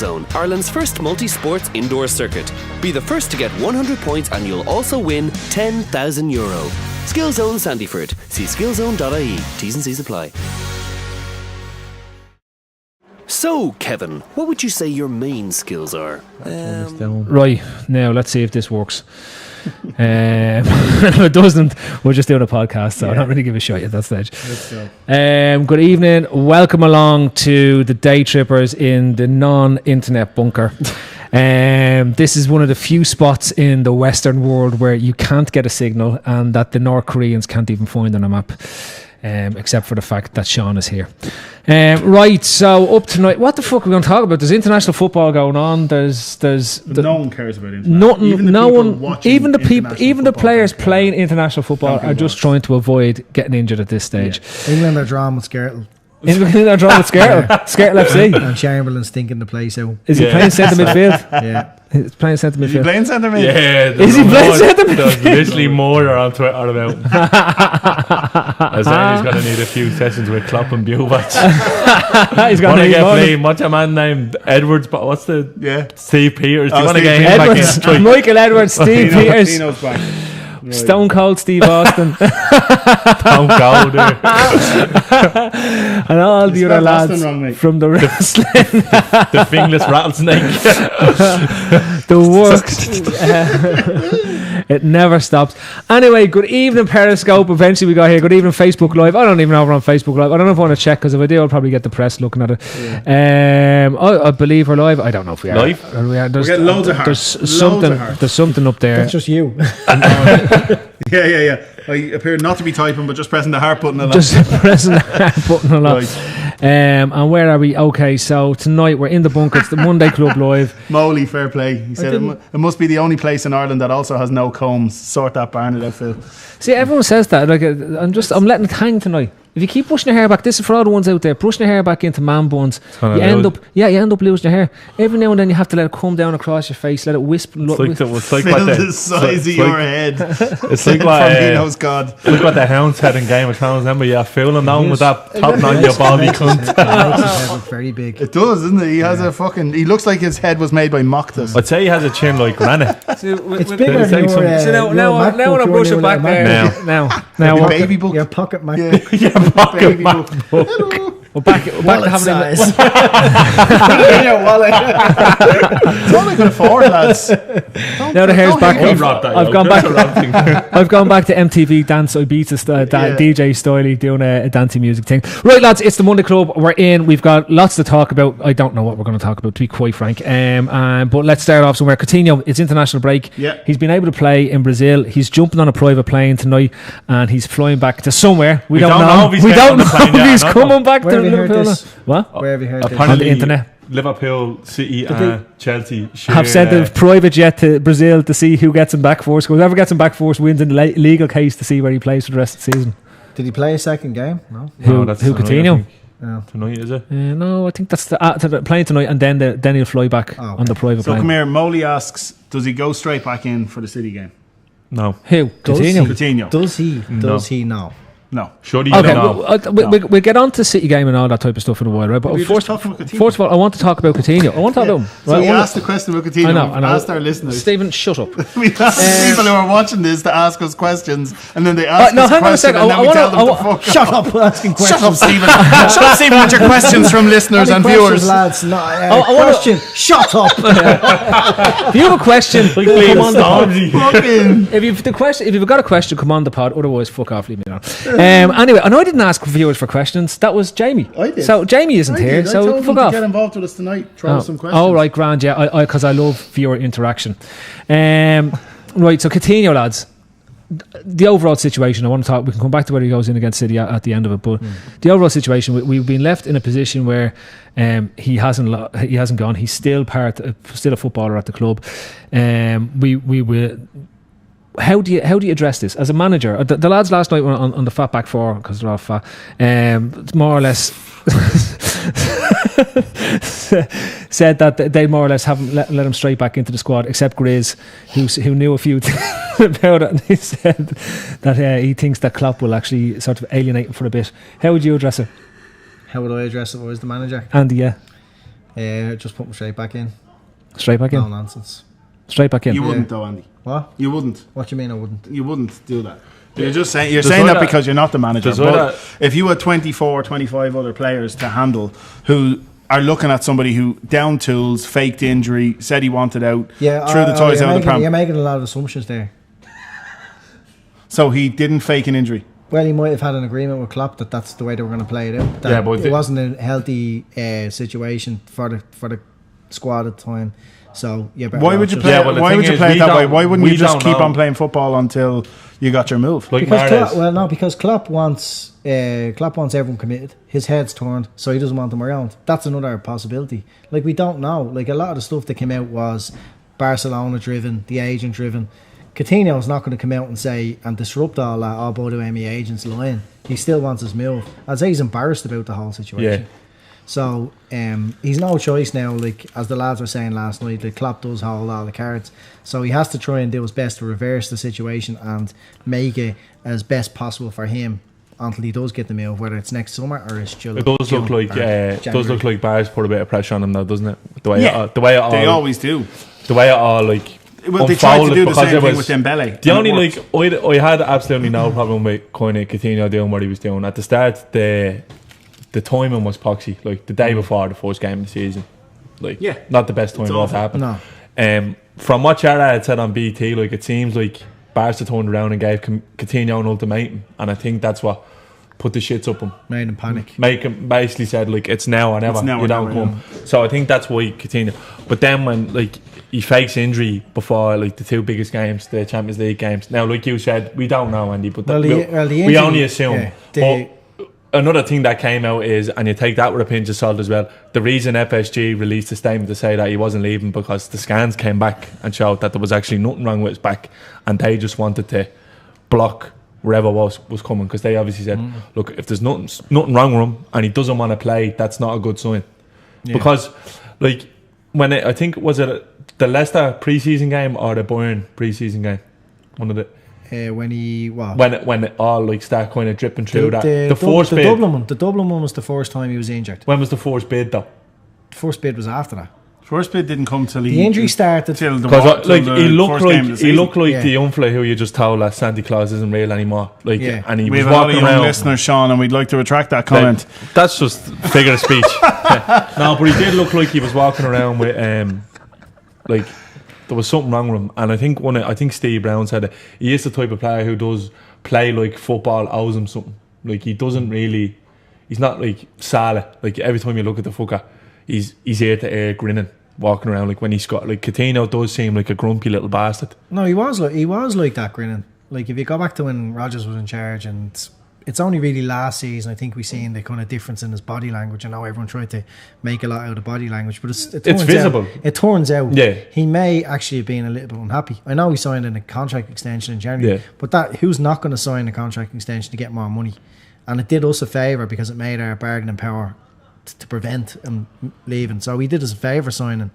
Zone, Ireland's first multi-sports indoor circuit. Be the first to get 100 points and you'll also win €10,000. Skill Zone Sandyford. See skillzone.ie. T's and C's apply. So, Kevin, what would you say your main skills are? Right, now let's see if this works. If it doesn't, we're just doing a podcast, so I'm not really giving a shot at that stage. Good evening, welcome along to the Day Trippers in the non-internet bunker. This is one of the few spots in the Western world where you can't get a signal and that the North Koreans can't even find on a map. Except for the fact that Sean is here. Right, so up tonight, what the fuck are we going to talk about? There's international football going on. There's no one cares about international. Even the players playing international football are just trying to avoid getting injured at this stage. Yeah. England are drawn with Skrtel. England are drawn with Skrtel. Skrtel FC. And Chamberlain's stinking the place out. Is he playing centre midfield? Yeah. He's playing centre midfield. Is he playing centre midfield? Yeah. Is he playing centre midfield? There's literally more on Twitter about him. I saying he's going to need a few sessions with Klopp and Buvac. He's going to get playing. What's a man named Edwards? But what's the Steve Peters? Do you want to get him Edwards, back in? Michael Edwards, Steve Peters, Tino's back. Right. Stone Cold Steve Austin. Stone Cold. And all the other lads wrong, from the wrestling. The fingless rattlesnake. The works. It never stops. Anyway, good evening Periscope. Eventually we got here. Good evening Facebook Live. I don't even know if we're on Facebook Live. I don't know if I want to check, because if I do I'll probably get the press looking at it. I believe we're live. I don't know if we are. Live? We're getting loads of heart. There's something up there. That's just you. Yeah. I appear not to be typing, but just pressing the heart button a lot. Just pressing the heart button a lot. Right. And where are we? Okay, so tonight we're in the bunker. It's the Monday Club Live. Moley, fair play. He said it must be the only place in Ireland that also has no combs. Sort that Barnet out, Phil. See, everyone says that. Like, I'm letting it hang tonight. If you keep pushing your hair back, this is for all the ones out there, pushing your hair back into man buns, you end up losing your hair. Every now and then you have to let it come down across your face, let it wisp. It's like Phil, the size of your head. It's like what God. Look what the Hounds had in Game of Thrones. Remember, fooling down with that top knot your baldy cunt. His head looks very big. It does, doesn't it? He has a fucking. He looks like his head was made by Moctus. I'd say he has a chin like granite. It's bigger than your now when I brush it back there. Now, baby book. Your pocket MacBook. Your pocket MacBook. We're back to having size. In your wallet. It's all I can afford, lads. Now the hair's back. I've gone back to MTV Dance Ibiza DJ Styley doing a dancing music thing. Right, lads, it's the Monday Club. We're in. We've got lots to talk about. I don't know what we're going to talk about, to be quite frank. But let's start off somewhere. Coutinho, it's international break. Yeah. He's been able to play in Brazil. He's jumping on a private plane tonight and he's flying back to somewhere. We don't know if he's coming back to Liverpool. What? Where have you heard this? On the internet. Liverpool, City and Chelsea have sent a private jet to Brazil to see who gets him back first. Whoever gets him back first wins in the legal case to see where he plays for the rest of the season. Did he play a second game? No. Who Coutinho? Tonight, is it? No, I think that's playing tonight, and then he'll fly back on the private plane. So come here, Moley asks, does he go straight back in for the City game? No. Who? Coutinho. Does he? Does he now? No. Should he? Okay, we'll get on to City game and all that type of stuff in a while, right? But first of all, I want to talk about Coutinho. I want to talk about him. So we asked the question about Coutinho. I know. Asked our listeners. Stephen, shut up. We asked people who are watching this to ask us questions, and then they ask us a question, and then we tell them to fuck shut up asking questions. Shut up, Stephen. Shut up, Stephen, with your questions from listeners and viewers. Lads, question. Shut up. If you have a question, come on the pod. If you've got a question, come on the pod. Otherwise, fuck off, leave me alone. Anyway, I know I didn't ask viewers for questions. That was Jamie. I did. So Jamie isn't here. So I told fuck him off. To get involved with us tonight. Throw some questions. Oh right, grand. Yeah, because I love viewer interaction. Right. So Coutinho, lads. The overall situation. I want to talk. We can come back to where he goes in against City at the end of it. But the overall situation, we've been left in a position where he hasn't gone. He's still still a footballer at the club. We were. How do you address this as a manager? The lads last night were on the fat back four because they're all fat. More or less said that they more or less haven't let him straight back into the squad, except Grizz, who knew a few things about it, and he said that he thinks that Klopp will actually sort of alienate him for a bit. How would you address it? How would I address it if I was the manager? Andy, yeah. Just put him straight back in. Straight back No in. nonsense. Straight back in. You wouldn't though, Andy. What? You wouldn't. What do you mean I wouldn't? You wouldn't do that. You're just saying There's that either- because you're not the manager. there's But either- if you had 24, 25 other players to handle who are looking at somebody who down tools, faked injury, said he wanted out, Yeah, threw the toys out of the You're pram. making a lot of assumptions there. So he didn't fake an injury. Well, he might have had an agreement with Klopp that that's the way they were going to play it out. That Yeah, but it wasn't a healthy situation for the squad at the time. So yeah, Why would you play? Yeah, well, the why thing would you is, play it we that way? don't- Why wouldn't we you just don't keep know. on playing football until you got your move? Like Because Mahrez. because Klopp wants everyone committed. His head's turned, so he doesn't want them around. That's another possibility. Like we don't know. Like a lot of the stuff that came out was Barcelona driven, the agent driven. Coutinho's not going to come out and say and disrupt all that. Oh, by the way, my agent's lying. He still wants his move. I'd say he's embarrassed about the whole situation. Yeah. So he's no choice now. Like as the lads were saying last night, the Klopp does hold all the cards. So he has to try and do his best to reverse the situation and make it as best possible for him until he does get the move, whether it's next summer or it's July. It does look like Barry's put a bit of pressure on him now, doesn't it? The way They it all, always do. the way it all like. Well, they tried to unfolded do the because same it thing was- with Dembele. The and only it worked. I had absolutely no problem with kind of Coutinho doing what he was doing at the start. The timing was poxy, like the day before the first game of the season. Like, Yeah. not the best time It's that awful. happened. No. From what Chara had said on BT, like it seems like Barca turned around and gave Coutinho an ultimatum, and I think that's what put the shits up him. Made him panic. Make him basically said like it's now or never. It's now or You don't never, come. So I think that's why Coutinho. But then when like he fakes injury before like the two biggest games, the Champions League games. Now, like you said, we don't know, Andy, but Well, the we injury- only assume. yeah, the- But another thing that came out is, and you take that with a pinch of salt as well, the reason FSG released a statement to say that he wasn't leaving because the scans came back and showed that there was actually nothing wrong with his back, and they just wanted to block wherever was coming, because they obviously said, look, if there's nothing wrong with him and he doesn't want to play, that's not a good sign. Because like when I think was it the Leicester pre-season game or the Bayern pre-season game, one of the When he what? when it all like start kind of dripping through that the first bid. The Dublin one was the first time he was injured. When was the first bid though? The first bid was after that. First bid didn't come till The injury started. till the Because till like the he looked first game of the like season. the young fella who you just told that Santa Claus isn't real anymore. Like Yeah. and he We was have a lot of walking young around. listeners, Sean, and we'd like to retract that comment. That's just figure of speech. No, but he did look like he was walking around with like there was something wrong with him. And I think Steve Brown said it. He is the type of player who does play like football owes him something. Like he doesn't really. He's not like Salah. Like every time you look at the fucker, he's ear to ear grinning, walking around like when he's got like Coutinho does seem like a grumpy little bastard. No, he was like that grinning. Like if you go back to when Rodgers was in charge, and it's only really last season I think we seen the kind of difference in his body language. I know everyone tried to make a lot out of body language, but it turns visible. It turns out Yeah. he may actually have been a little bit unhappy. I know he signed a contract extension in January, but who's not going to sign a contract extension to get more money? And it did us a favour because it made our bargaining power to prevent him leaving. So he did us a favour signing,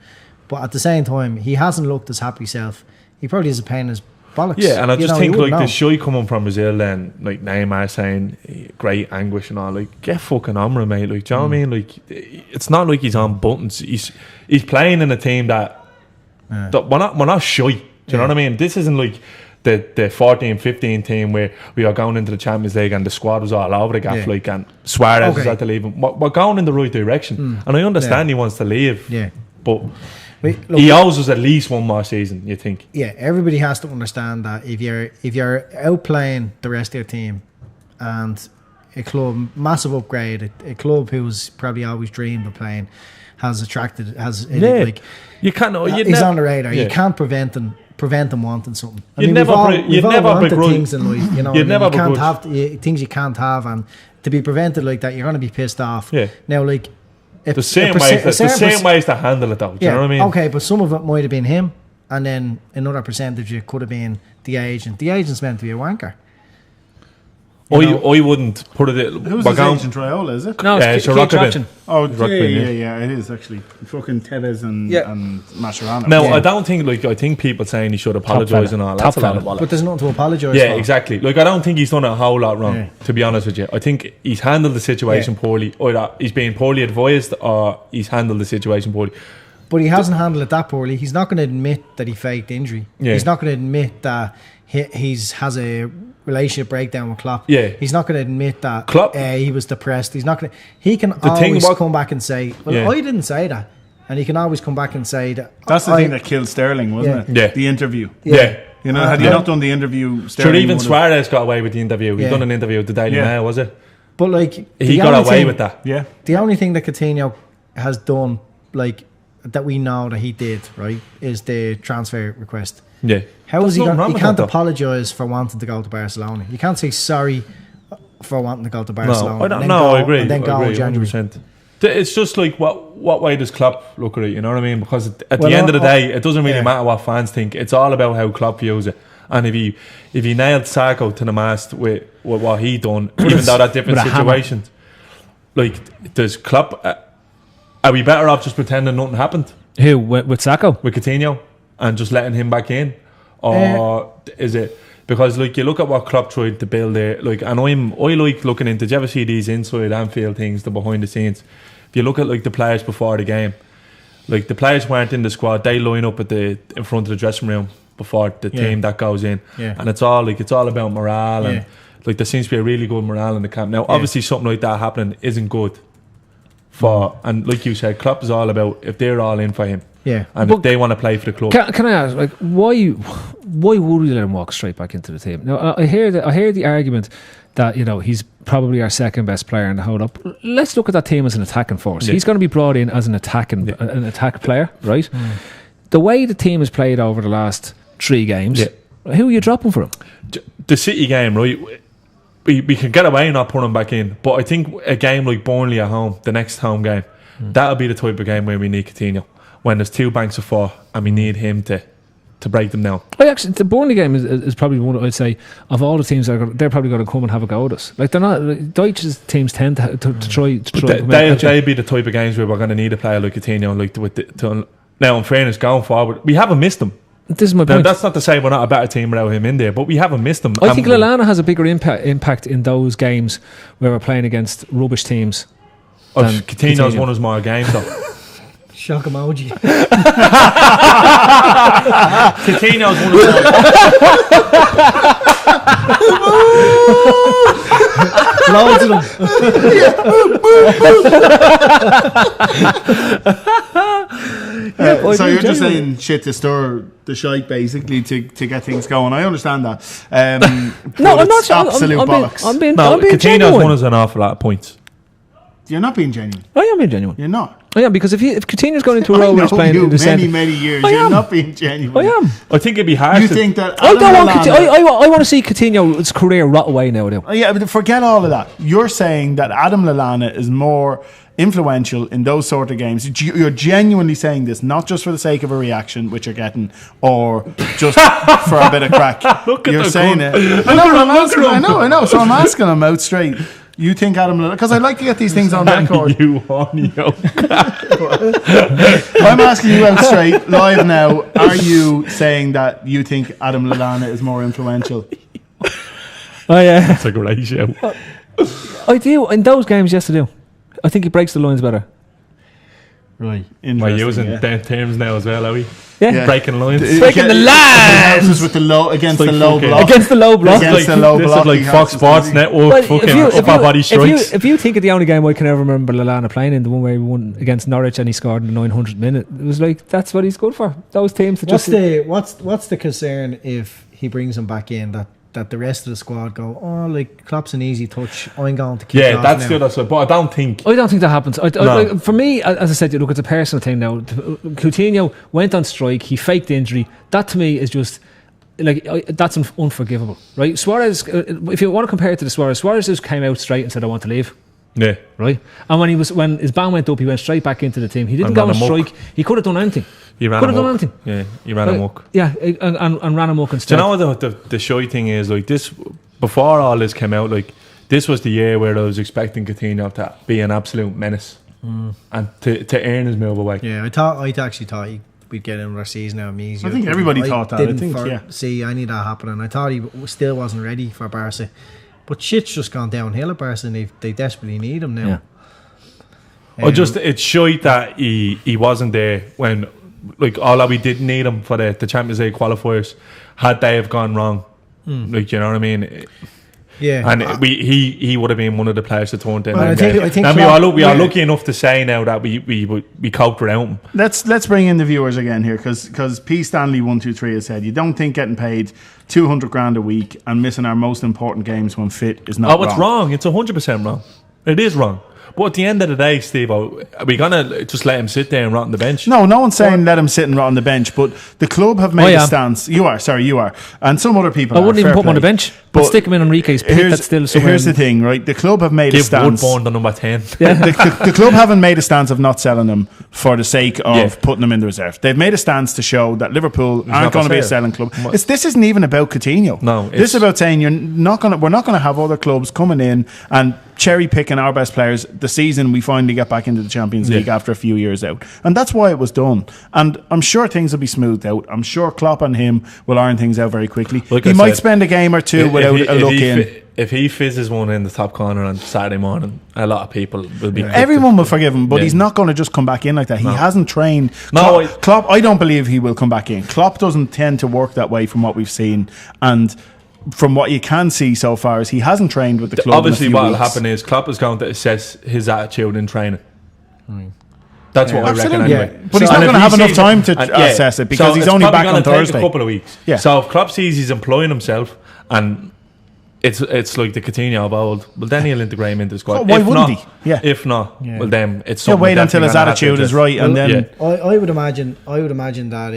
but at the same time he hasn't looked his happy self. He probably is a pain in his bollocks. Yeah, and I just think you like wouldn't the know. shy coming from Brazil and like Neymar saying great anguish and all, like get fucking on with it, mate. Like, do you know what I mean? Like, it's not like he's on buttons. He's playing in a team that we're not shy. Do you know what I mean? This isn't like the 14-15 team where we are going into the Champions League and the squad was all over the gaff, like, and Suarez was at to leave him. We're going in the right direction, and I understand he wants to leave. Yeah. But Look, he owes us at least one more season, you think? yeah, everybody has to understand that if you're outplaying the rest of your team, and a club massive upgrade, a club who's probably always dreamed of playing, like You can't. he's on the radar. Yeah. You can't prevent them wanting something. I You'd mean, never we've all wanted begrudge- things in life, you know. You'd never you can't begrudge- have things you can't have, and to be prevented like that, you're going to be pissed off. Yeah. Now, like The same ways to handle it, though. Do you know what I mean? Okay, but some of it might have been him, and then another percentage it could have been the agent. The agent's meant to be a wanker. I wouldn't put it. Who's we're his going- agent, Raiola, is it? No, Yeah, it's so Keith Rockabin. Robson. Oh, Ruckman, yeah, it is actually. Fucking Tevez and Mascherano. No, Yeah. I don't think. Like, I think people saying he should apologise fella. and all. Top That's a lot of fella. bollocks. But there's nothing to apologise Yeah, for. exactly. Like, I don't think he's done a whole lot wrong, Yeah. to be honest with you. I think he's handled the situation poorly, or that he's being poorly advised, or he's handled the situation poorly. But he hasn't handled it that poorly. He's not going to admit that he faked injury. Yeah. He's not going to admit that he's has a relationship breakdown with Klopp. Yeah. He's not going to admit that Klopp- he was depressed. He's not going to. He can thing always about- come back and say, "Well, Yeah. I didn't say that," and he can always come back and say that. That's the I- thing that killed Sterling, wasn't Yeah. it? The interview. Yeah. You know, had he not done the interview, Sure, Sterling even would've- Suarez got away with the interview. He Yeah. done an interview with the Daily Yeah. Mail, was it? But like He the got only away thing- with that. Yeah. The only thing that Coutinho has done, like that we know that he did, right, is the transfer request. Yeah. How There's is he nothing going? wrong He with can't that, though. apologise for wanting to go to Barcelona. You can't say sorry for wanting to go to Barcelona. No, I don't and then know. go- I agree. And then I go agree, in January. 100%. It's just like what way does Klopp look at it? You know what I mean? Because at Well, the end of the day, it doesn't really yeah. matter what fans think. It's all about how Klopp views it. And if he nailed Sarko to the mast with what he done, even though that different with a hammer. situations, like does Klopp? Are we better off just pretending nothing happened Who with Sacco? with Coutinho and just letting him back in, or is it? Because like you look at what Klopp tried to build there, like, and I like looking into. Did you ever see these inside Anfield things, the behind the scenes? If you look at like the players before the game, like the players weren't in the squad, they line up in front of the dressing room before the team that goes in, and it's all about morale and like there seems to be a really good morale in the camp. Now, obviously, something like that happening isn't good for, and like you said, Klopp is all about if they're all in for him. Yeah. And But if they want to play for the club. Can I ask, like, why would we let him walk straight back into the team? Now, I hear the argument that, you know, he's probably our second best player in the whole up. Let's look at that team as an attacking force. Yeah. He's going to be brought in as an attack player, right? The way the team has played over the last 3 games, who are you dropping for him? The City game, right? We can get away not putting him back in, but I think a game like Burnley at home, the next home game, that'll be the type of game where we need Coutinho. When there's 2 banks of 4 and we need him to break them down. Actually, the Burnley game is probably one I'd say of all the teams they're probably going to come and have a go at us. Like they're not. Deutsch's teams tend to try. They'll be the type of games where we're going to need a player like Coutinho. Like now, in fairness, going forward, we haven't missed him. This is my Now, point. that's not to say we're not a better team without him in there, but we haven't missed him. I think Lallana has a bigger impact in those games where we're playing against rubbish teams. than Coutinho's Coutinho. won us more games though. Shock emoji. Coutinho's won us Loads of them. So you're just saying shit to stir the shite, basically, to get things going. I understand that. No, but I'm not. it's absolute bollocks. I'm being Coutinho's genuine. won us an awful lot of points. You're not being genuine. I am being genuine. You're not. I am, because if Coutinho's going into a I role where know he's playing you in the many, centre, many years. I You're am. not being genuine. I am. I think it'd be hard You to think that I Adam don't want Lallana- I want to see Coutinho's career rot away now. Oh, yeah, but forget all of that. You're saying that Adam Lallana is more influential in those sort of games. You're genuinely saying this, not just for the sake of a reaction, which you're getting, or just for a bit of crack. Look at You're the saying cunt. it. I know. So I'm asking him out straight. You think Adam Lallana... Because I like to get these things on record. You horny yoke. I'm asking you out straight, live now. Are you saying that you think Adam Lallana is more influential? That's a great show. I do. In those games, yes, I do. I think he breaks the lines better. Right. We're using them terms now as well, are we? Yeah. Breaking lines. Breaking the lines! With the low, against It's the like low fucking- block. Against the low block. Against the low this block. is like he Fox has Sports to- Network, Well, fucking upper body strikes. if you think of the only game I can ever remember Lallana playing in, the one where he won against Norwich and he scored in the 900th minute, it was like, that's what he's good for. Those teams that What's the concern if he brings him back in that the rest of the squad go, oh, like Klopp's an easy touch, I'm going to keep Yeah, off that's now. the other side. But I don't think. I don't think that happens. No. For me, as I said, look, it's a personal thing now. Coutinho went on strike. He faked the injury. That to me is just like that's unforgivable, right? Suarez, if you want to compare it to the Suarez just came out straight and said, "I want to leave." Yeah. Right, and when his ban went up, he went straight back into the team. He didn't And go ran on amok. strike. He could have done anything. He ran Could have done amok. anything. Yeah, he ran amok. Yeah, and ran amok Do instead. you know what the shy thing is? Like this, before all this came out, like this was the year where I was expecting Coutinho to be an absolute menace and to earn his move away. Yeah, I actually thought we'd get another season out of me. I think everybody thought that. I Didn't think, see any of that happening. I thought he still wasn't ready for Barca, but shit's just gone downhill at Barca, and they desperately need him now. Or just it's shite that he wasn't there when, like, although we did need him for the Champions League qualifiers, had they have gone wrong, like, you know what I mean? Yeah, And he would have been one of the players that turned in. Well, I think and we are yeah. lucky enough to say now that we coped around him. Let's bring in the viewers again here, because P Stanley 123 has said, you don't think getting paid 200 grand a week and missing our most important games when fit is not wrong? It's wrong. It's 100% wrong. It is wrong. But at the end of the day, Steve, are we gonna just let him sit there and rot on the bench? No one's saying let him sit and rot on the bench, but the club have made a stance. You are, and some other people. I wouldn't even fair put him on play. the bench. But But stick him in Enrique's pit. That's still somewhere. Here's the thing, right? The club have made a Give stance. Woodbourne the number 10. The club haven't made a stance of not selling him for the sake of Yeah. putting him in the reserve. They've made a stance to show that Liverpool aren't not going to be a fair. selling club. This isn't even about Coutinho. No, this is about saying we're not going to have other clubs coming in and cherry picking our best players the season we finally get back into the Champions League after a few years out. And that's why it was done. And I'm sure things will be smoothed out. I'm sure Klopp and him will iron things out very quickly. Like he I might said, spend a game or two without a look in. If he fizzes one in the top corner on Saturday morning, a lot of people will be. Everyone will forgive him, but Yeah. he's not going to just come back in like that. He hasn't trained. No, Klopp, I don't believe he will come back in. Klopp doesn't tend to work that way from what we've seen. And from what you can see so far is he hasn't trained with the club. Obviously, in a few what will weeks. happen is Klopp is going to assess his attitude in training. That's what I reckon. Absolutely. Anyway, Yeah. But he's not And if going to he have enough sees time to and- assess it because So he's it's only probably back on gonna take Thursday. a couple of weeks. Yeah. So if Klopp sees he's employing himself and it's like the Coutinho of old, well then he'll integrate him into the squad. Why If wouldn't not, he? Yeah. If not, well then it's He'll something wait we're until his definitely gonna have to attitude is address. right, and Well, then I would imagine that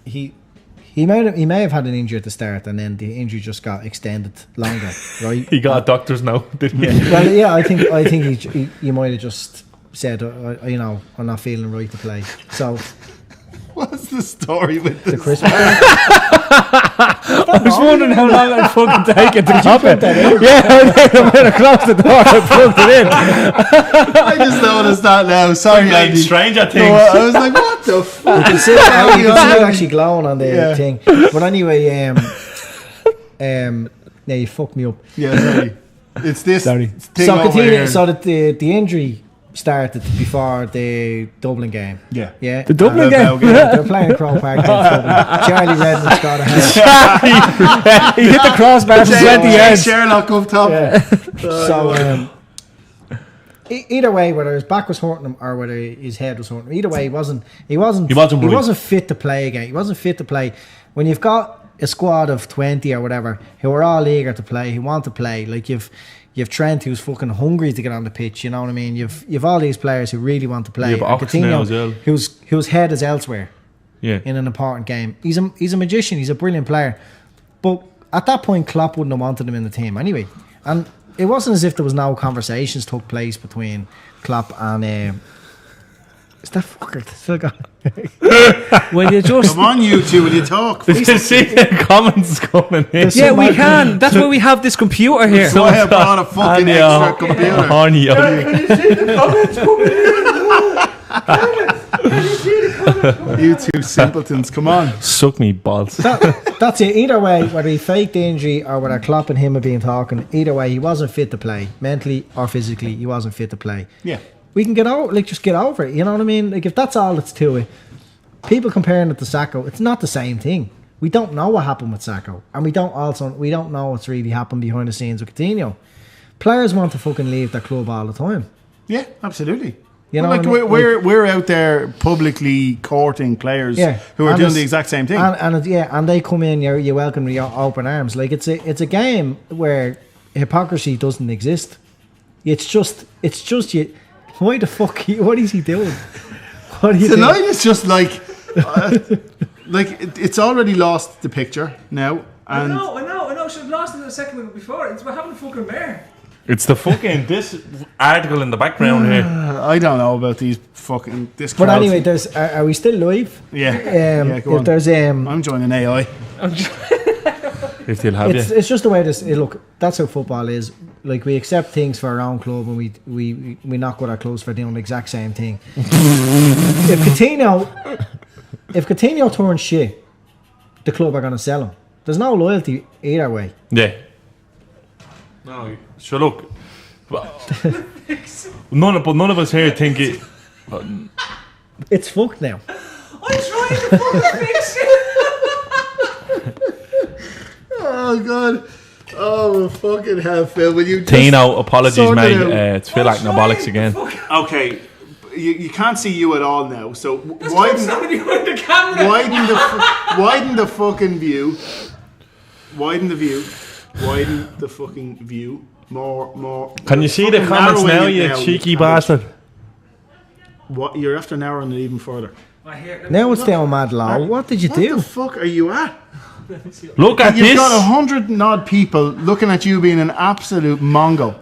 he may have had an injury at the start, and then the injury just got extended longer, right? He got doctors now, didn't he? Well, yeah, I think he might have just said, I'm not feeling right to play. So what's the story with the this? Christmas. I was wondering how long I'd fucking take it to pop it. Yeah, I went across the door and plugged it in. I just noticed that now. Sorry, Like Andy. Stranger No, Things. I was like, what the fuck? You can see it actually glowing on the thing. But anyway, yeah, you fucked me up. Yeah, sorry. It's this Sorry. thing So over continue. here. So that the injury started before the Dublin game. Yeah. Yeah. The Dublin Bilbao game. They're playing Croke Park against Dublin. Charlie Redmond got a hand. He hit the crossbar from 20 yards. Sherlock up top. So either way, whether his back was hurting him or whether his head was hurting him, either way, he wasn't right. fit to play again. He wasn't fit to play. When you've got a squad of 20 or whatever who are all eager to play, who want to play, like you've Trent who's fucking hungry to get on the pitch, you know what I mean? You've all these players who really want to play. You have And Ox now as well. whose head is elsewhere Yeah. in an important game. He's a magician. He's a brilliant player. But at that point, Klopp wouldn't have wanted him in the team anyway. And it wasn't as if there was no conversations took place between Klopp and is that fucker still got? When you just Come on, you two, will you talk? Did you see the comments coming in? yeah, we can. That's why we have this computer here. So I brought a fucking extra computer. Horny. You two simpletons, come on. Suck me balls. That's it. Either way, whether he faked the injury or whether Klopp and him have been talking, either way, he wasn't fit to play. Mentally or physically, he wasn't fit to play. Yeah. We can get over, just get over it. You know what I mean? Like, if that's all that's to it, people comparing it to Sacco, it's not the same thing. We don't know what happened with Sacco, and we don't know what's really happened behind the scenes with Coutinho. Players want to fucking leave their club all the time. Yeah, absolutely. You know Well, like what I mean? we're out there publicly courting players Yeah, who are and doing it's- the exact same thing. and they come in, you welcome with your open arms. Like it's a game where hypocrisy doesn't exist. It's just you. Why the fuck? What is he doing? What are you Tonight doing? is just like it's already lost the picture now. And I know. Should have lost it in the second minute before. It's about having a fucking mare. It's the fucking this article in the background here. I don't know about these fucking this. But crowd. anyway, are we still live? yeah, go If on. there's I'm joining AI. if they'll have you. It's just the way this. Look, that's how football is. Like we accept things for our own club, and we knock with our clubs for doing the exact same thing. if Coutinho turns shit, the club are going to sell him. There's no loyalty either way. Yeah. No, sure. Look, none of us here think it. It's fucked now. I'm trying to fucking fix it. Oh God! Oh fucking hell, Phil! Will you? Tino, apologies, sort it mate. out? It's Phil Acnobolics again. Okay, you can't see you at all now. So widen the camera. widen the fucking view. Widen the view. Widen the fucking view. More. Can you see the Fucking comments narrowing now, it you now, cheeky cabbage. bastard? What? You're after narrowing it even further. Now it's down mad low. What did you What do? the fuck are you at? Look at You've this. got 100 odd people looking at you being an absolute mongo.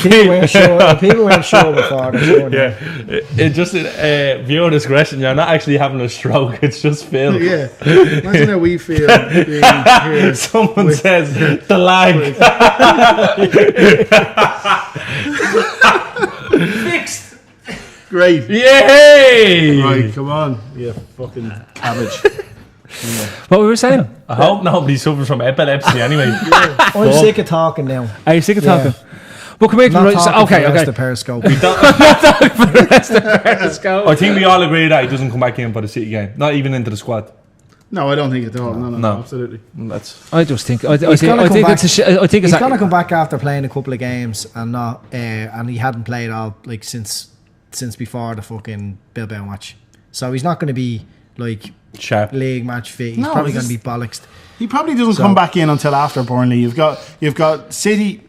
People weren't sure before. Yeah, it's just viewer discretion. You're not actually having a stroke. It's just Phil. Yeah. Imagine how we feel being here. Someone says the lag. Fixed. Great. Yay! Right, come on, you fucking cabbage. What we were saying? I hope nobody suffers from epilepsy anyway. I'm sick of talking now. Are you sick of Yeah. talking? Well, come here. Not Right, talking okay, for the rest okay. of Periscope. Let's go. I think we all agree that he doesn't come back in for the City game. Not even into the squad. No, I don't think at all. No, No. absolutely. That's I just think. I He's think gonna come back. it's. I think He's it's. gonna come back after playing a couple of games and not, and he hadn't played all like since before the fucking Bilbao match. So he's not going to be like sharp. league match fit. He's No, probably this- going to be bollocksed. He probably doesn't So- come back in until after Burnley. You've got City,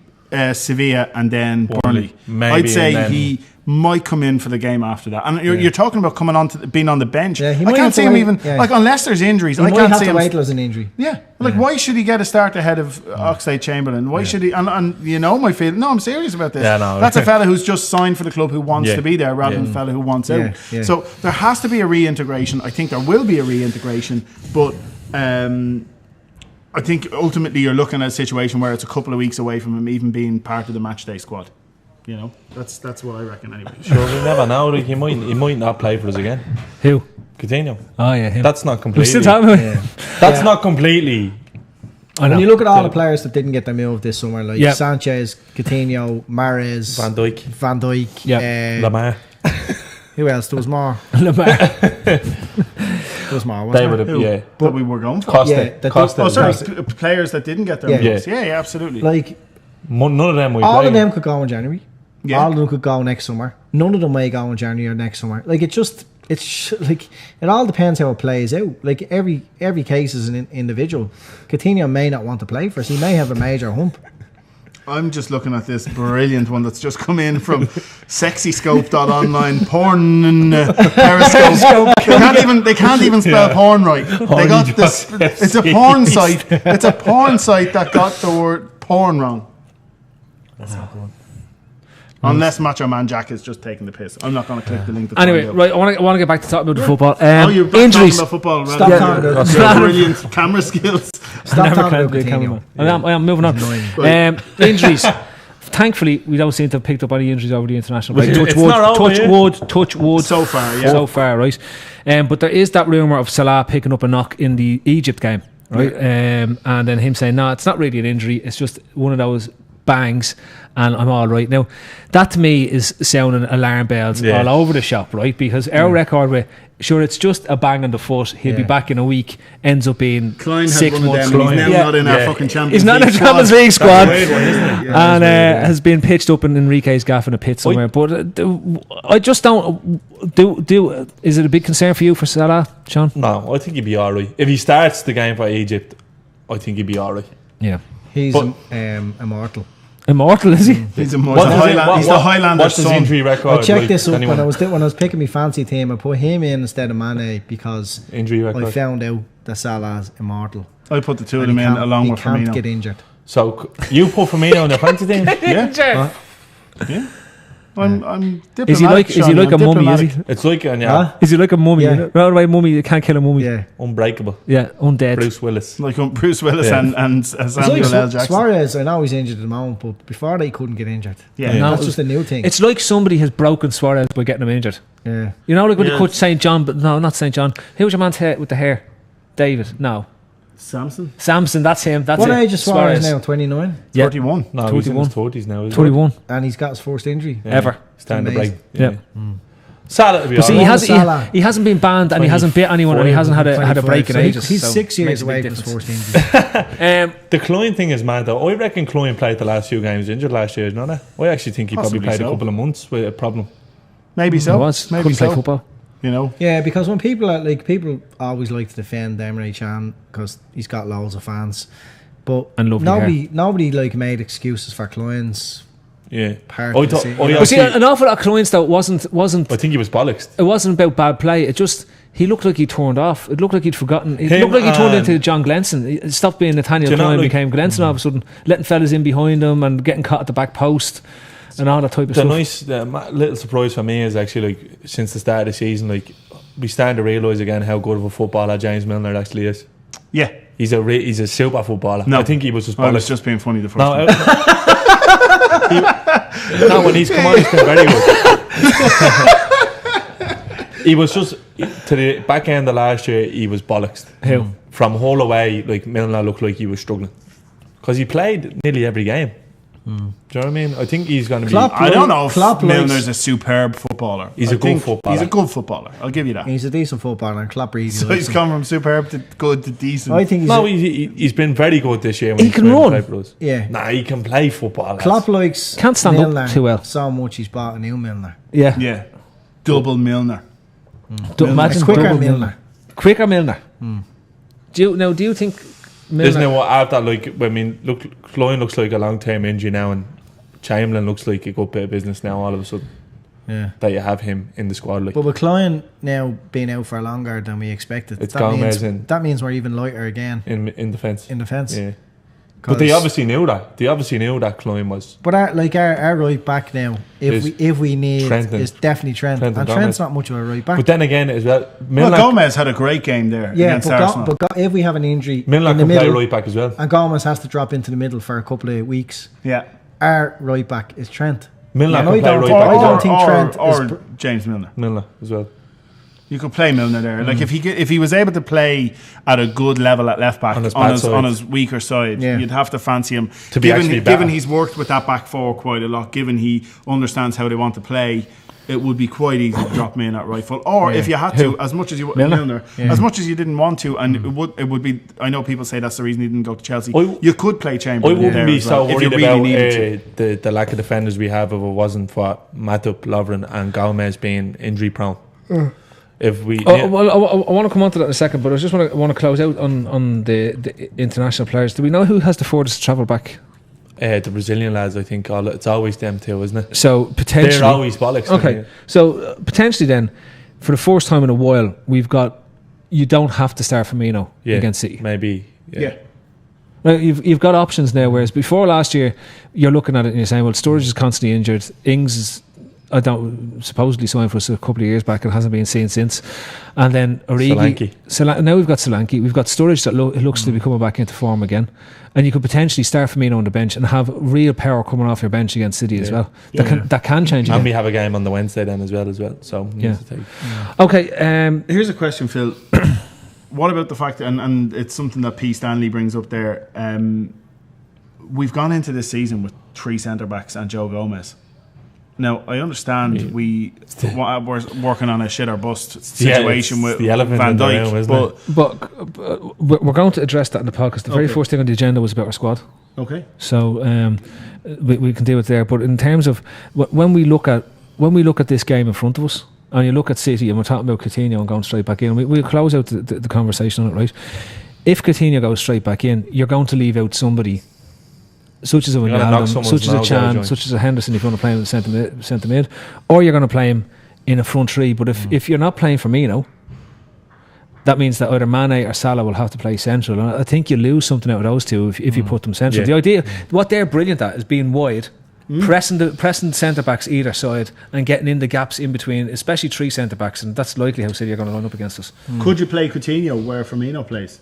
Sevilla, and then Burnley. Maybe, I'd say and then- he might come in for the game after that. And you're talking about coming on to being on the bench. Yeah, he I might can't have to see him wait- even yeah. like unless there's injuries. He I might can't have see to him. wait till there's an injury. Yeah, like why should he get a start ahead of Oxlade-Chamberlain? Why should he? And you know my feeling. No, I'm serious about this. Yeah, no. That's a fella who's just signed for the club who wants Yeah. to be there rather than a fella who wants out. Yeah. So there has to be a reintegration. I think there will be a reintegration, but I think ultimately you're looking at a situation where it's a couple of weeks away from him even being part of the matchday squad. You know, that's what I reckon anyway. Sure, we never know. Like, he might not play for us again. Who? Coutinho. Oh yeah, him. That's not We're completely. still talking about. That's not completely. I know. When you look at all the players that didn't get their move this summer, like Yeah. Sanchez, Coutinho, Mahrez, Van Dijk. Van Dijk, Yeah. Lamar. who else? There was more. Lamar. There was more. They Wasn't would there? have. Yeah. That we were going for. Costa. Yeah, that Costa. Oh, sorry, Costa. players that didn't get their Yeah. moves. Yeah, absolutely. Like None of them we all play. of them could go in January. Yeah. All of them could go next summer. None of them may go in January or next summer. Like like it all depends how it plays out. Like every case is an individual. Coutinho may not want to play for us. He may have a major hump. I'm just looking at this brilliant one that's just come in from sexyscope.online porn periscope. They can't even spell porn right. They got this. It's a porn site. It's a porn site that got the word porn wrong. Unless Macho Man Jack is just taking the piss. I'm not going to click the link. To Anyway, find out. right. I want to get back to talking about the football. Oh, you're back Injuries. talking about football. Stop rather talking than about your football. brilliant camera skills. Stop Never talking claimed about to be a Coutinho. cameraman. I am moving on. Injuries. Thankfully, we don't seem to have picked up any injuries over the international break. It's not over yet. Touch wood. So far, yeah. So far, right. But there is that rumour of Salah picking up a knock in the Egypt game, right? And then him saying, no, it's not really an injury. It's just one of those bangs and I'm all right. Now, that to me is sounding alarm bells all over the shop, right? Because our record with, sure, it's just a bang on the foot. He'll be back in a week. Ends up being Klein had 6 one of months. them. And he's now not in our fucking Champions He's not in League the Champions League squad. That's a weird one, isn't it? And has been pitched up in Enrique's gaff in a pit somewhere. But I just don't do. Is it a big concern for you for Salah, Sean? No, I think he'd be alright. If he starts the game for Egypt, I think he'd be alright. Yeah, He's But- immortal. immortal is he? He's the What is it? He's the Highlander What's his son. injury record? I checked like, this up anyone? when I was picking my fancy team. I put him in instead of Mane because Injury record. I found out that Salah's immortal. I put the two of And them he in can't- along he with can't Firmino. get injured. So you put Firmino on your fantasy team? Yeah. I'm diplomatic. Is he like Sean, a I'm mummy? Is diplomatic. he? It's like Huh? Is he like a mummy? Yeah. Right away, mummy. You can't kill a mummy. Yeah. unbreakable. Yeah, undead. Bruce Willis. Like Bruce Willis Yeah. and It's like Samuel L. Jackson. Suarez, I know he's injured at the moment, but before they couldn't get injured. Yeah. No, That's just a new thing. It's like somebody has broken Suarez by getting him injured. Yeah. You know, like when Yeah. they cut St. John, but no, not St. John. Who's your man's hair with the hair? David. No. Samson, Samson, that's him. That's What it. age is Suarez now? 29? Yeah. 31. No, he's in 21. his 40s now. isn't he? 21. And he's got his first injury. Yeah. Ever. Stand to break. Amazing. Yeah. Salah to be But see, honest. he hasn't been banned and he hasn't bit anyone and he hasn't had a break in 25. ages. He's so 6 makes years a big away from his difference. first injury. The Cloyne thing is mad though. I reckon Cloyne played the last few games injured last year, isn't it? I actually think he probably Possibly played so. a couple of months with a problem. Maybe so. It was. Maybe Couldn't so. play football. You know. Yeah, because when people always like to defend Emre Can because he's got loads of fans, but And lovely nobody like made excuses for Cloyne's Yeah. part. I of the thought- season. I But see, actually- an awful lot of Cloyne though wasn't I think he was bollocks. it wasn't about bad play. It just he looked like he turned off. It looked like he'd forgotten. It Him looked like he turned and- into John Glenson. He stopped being Nathaniel Do you know, Cloyne, like- became Glenson all of a sudden, letting fellas in behind him and getting caught at the back post and all that type of stuff. Little surprise for me is actually like since the start of the season, like we starting to realise again how good of a footballer James Milner actually is. Yeah. He's a super footballer. No. I think he was just I was bollocks. just being funny the first No, time. no, when he's come on, he's been very good. He was just to the back end of last year. He was bollocks. Who? From whole away, like Milner looked like he was struggling because he played nearly every game. Do you know what I mean? I think he's going to be. Klopp- I don't know if Klopp likes- Milner's a superb footballer. He's I a good think footballer. He's a good footballer. I'll give you that. He's a decent footballer, and Klopp really So likes he's him. come from superb to good to decent. I think he's No, he's been very good this year. When He can when run. played for us. Yeah. Nah, he can play football. Klopp likes Can't stand up Milner too well. so much he's bought a new Milner. Yeah. yeah. Double Milner. Imagine A quicker double Milner. Quicker Milner. Do you think Milner? Isn't it what after like? I mean, look, Cloyne looks like a long-term injury now, and Chamberlain looks like a good bit of business now. All of a sudden, Yeah. that you have him in the squad, like But with Cloyne now being out for longer than we expected, It's that Gomez means, in. that means we're even lighter again in defence. in defence. Yeah, but they 'Cause- obviously knew that. They obviously knew that Cloyne was. But our right back now, Is if we need, Trent and- is definitely Trent. Trent and And Trent's Gomez. not much of a right back. But then again, as well, Well, Milner, Gomez had a great game there yeah, against but, Arsenal. if we have an injury Milner in the can play middle, right back as well. and Gomez has to drop into the middle for a couple of weeks, yeah. our right back is Trent. Milner And can I play don't right think- back I as don't well. think Trent is or James Milner. Milner as well. You could play Milner there. Like if he was able to play at a good level at left back On his bad side. on his weaker side, Yeah. you'd have to fancy him. To be actually better. given he's worked with that back four quite a lot, given he understands how they want to play, it would be quite easy to drop him in at right foot. Or if you had to, as much as you Milner? as much as you didn't want to, and it would be. I know people say that's the reason he didn't go to Chelsea. I- You could play I Chamberlain wouldn't there be as well, so if you worried really about needed to. the lack of defenders we have if it wasn't for Matip, Lovren, and Gomez being injury prone. If we, Oh, well, I want to come on to that in a second, but I just want to close out on the international players. Do we know who has the furthest travel back? the Brazilian lads, I think, it's always them too, isn't it? So potentially, They're always bollocks. okay. So potentially, then, for the first time in a while, we've got. You don't have to start Firmino Yeah, against City. maybe. Yeah. Like, you've got options now, whereas before last year, you're looking at it and you're saying, well, Sturridge is constantly injured. Ings is supposedly signed for us a couple of years back and hasn't been seen since. And then Origi. Now we've got Solanke. We've got Sturridge that looks to be coming back into form again. And you could potentially start Firmino on the bench and have real power coming off your bench against City as well. That can change And again. we have a game on the Wednesday then as well. So we Yeah. need to take. Okay. Here's a question, Phil. What about the fact, and it's something that P. Stanley brings up there, we've gone into this season with 3 centre-backs and Joe Gomez. Now, I understand we're working on a shit or bust situation it's with the elephant Van in the Dijk, room, isn't it? But we're going to address that in the podcast. The very Okay. first thing on the agenda was about our squad. Okay. So we can deal with there. But in terms of when we look at this game in front of us, and you look at City, and we're talking about Coutinho and going straight back in, we'll close out the conversation on it, right? If Coutinho goes straight back in, you're going to leave out somebody such as a You're gonna knock Wijnaldum, someone's such as a nose out of Chan, joint. such as a Henderson if you want to play him in the centre mid, or you're going to play him in a front three. But if you're not playing Firmino, that means that either Mane or Salah will have to play central. And I think you lose something out of those two if you put them central. Yeah. The idea, what they're brilliant at is being wide pressing the centre backs either side and getting in the gaps in between, especially three centre backs, and that's likely how City are going to line up against us. Could you play Coutinho where Firmino plays?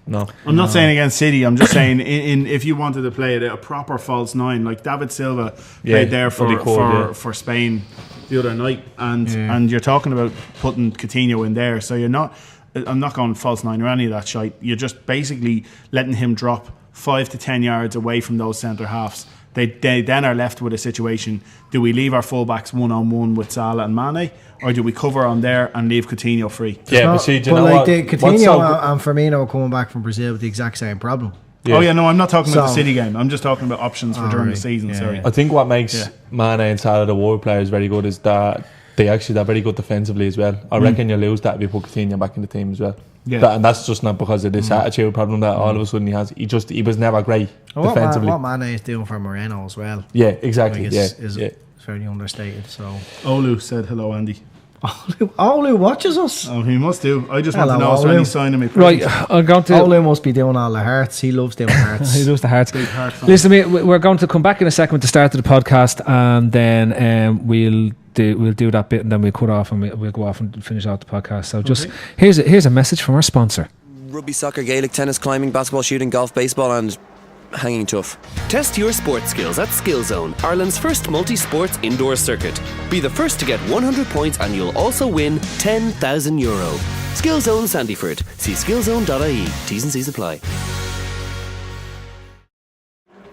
No. I'm not saying against City. I'm just saying in if you wanted to play a proper false nine, like David Silva played there for Spain the other night, and you're talking about putting Coutinho in there. So you're not. I'm not going false nine or any of that shite. You're just basically letting him drop 5 to 10 yards away from those centre halves. They then are left with a situation: do we leave our fullbacks 1-on-1 with Salah and Mane, or do we cover on there and leave Coutinho free? Yeah, but see, do you know like what? Coutinho and Firmino are coming back from Brazil with the exact same problem. Yeah. Oh yeah, no, I'm not talking about the City game. I'm just talking about options for during the season. Yeah. Sorry. I think what makes Mane and Salah the world players very good is that they're very good defensively as well. I reckon you lose that if you put Coutinho back in the team as well. Yeah. And that's just not because of this attitude problem that all of a sudden he has. He was never great defensively. What Mane is doing for Moreno as well. Yeah, exactly. Like It's very understated. So Olu said hello, Andy. Olu watches us. Oh, he must do. I just want Hello, to know is there Olu. any sign of me? Right, I'm going to. Olu must be doing all the hearts. He loves doing hearts. He loves the hearts. Big heart fan. Listen to me. We're going to come back in a second with the start of the podcast, and then we'll do that bit, and then we'll cut off, and we'll go off and finish out the podcast. So just here's a message from our sponsor. Rugby, soccer, Gaelic, tennis, climbing, basketball, shooting, golf, baseball, and hanging tough. Test your sports skills at Skillzone, Ireland's first multi-sports indoor circuit. Be the first to get 100 points and you'll also win €10,000. Skillzone Sandyford. See skillzone.ie. T's and C's apply.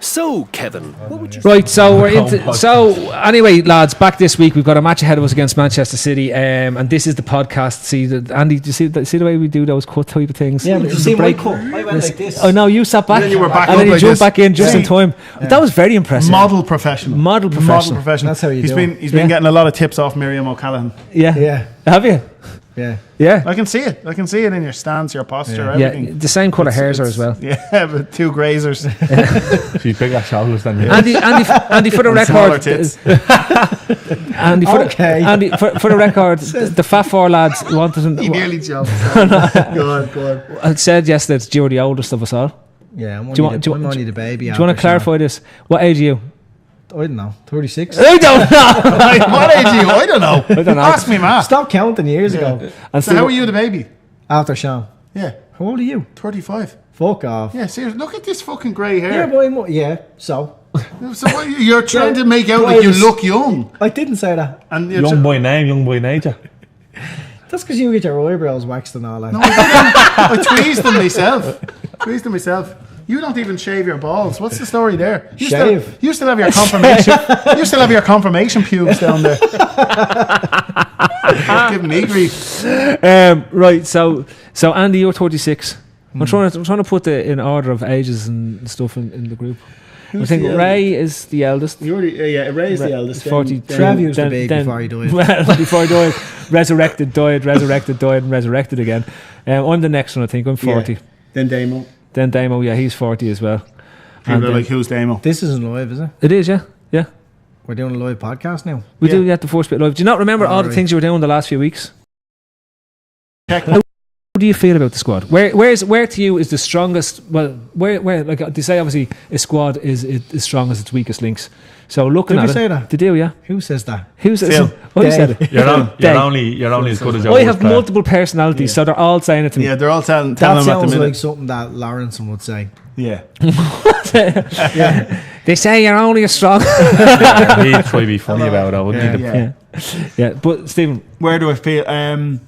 So, Kevin, what would you Right, so we're into. God. So anyway, lads, back this week we've got a match ahead of us against Manchester City, and this is the podcast. See, Andy, do you see the way we do those cut type of things? Yeah, but you There's see a my cut. I went like this. Oh no, you sat back, then you were back and up then you like jumped this. back in just in Yeah. time. That was very impressive. Model professional. Model professional. That's how you He's do been it. he's been getting a lot of tips off Miriam O'Callaghan. Yeah. Yeah, Have you? yeah. Yeah. I can see it. I can see it in your stance, your posture, Yeah. Yeah. everything. The same colour hairs are It's- as well. Yeah, but two grazers. She's bigger shoulders than you. Andy, for the And smaller record, tits. Andy, Okay. Andy, for the record, the Fat Four lads wanted him. He nearly jumped. Go on. I said yesterday that you're the oldest of us all. Yeah, I'm Do you want- only, I'm only the baby. Do you want to clarify this? What age are you? I don't know. 36. I don't know. What age are you? I don't know. don't know. Ask me, ma. Stop counting years ago. And So how are you the baby? After Sean. Yeah, How old are you? 35. Fuck off. Yeah, seriously. Look at this fucking grey Yeah, hair. but so So what, you're trying to make out Well, like you it's- look young. I didn't say that. And you're Young boy name, young boy nature. That's because you get your eyebrows waxed and all that. I tweezed them myself. You don't even shave your balls. What's the story there? Shave. You still have your confirmation. You still have your confirmation pubes down there. Give me grief. Right, so Andy, you're 36. I'm trying to put in order of ages and stuff in the group. I think the Ray is the eldest. You're Ray's the eldest. 40. Trev used to be before he died. Well, before he died, resurrected, died, and resurrected again. I'm the next one. I think I'm 40. Then Damo. Then Damo, yeah, he's 40 as well. People And are then- like, who's Damo? This isn't live, is it? It is, yeah. We're doing a live podcast now. We Yeah. do get the first bit live. Do you not remember all the Alright. things you were doing the last few weeks? Heck, How do you feel about the squad? Where to you is the strongest? Well, where like they say, obviously a squad is as strong as its weakest links. So looking Did at we it, say that? they do, yeah. Who says that? Who's Phil. Oh, you said it. You're Dave. only as good as your I worst have player. multiple personalities, so they're all saying it to me. Yeah, they're all telling That him at the sounds minute. like something that Lawrenson would say. Yeah. They say you're only as strong. Yeah, he'd try to be funny about it, wouldn't he? Yeah. Yeah, but Stephen, Where do I feel? well,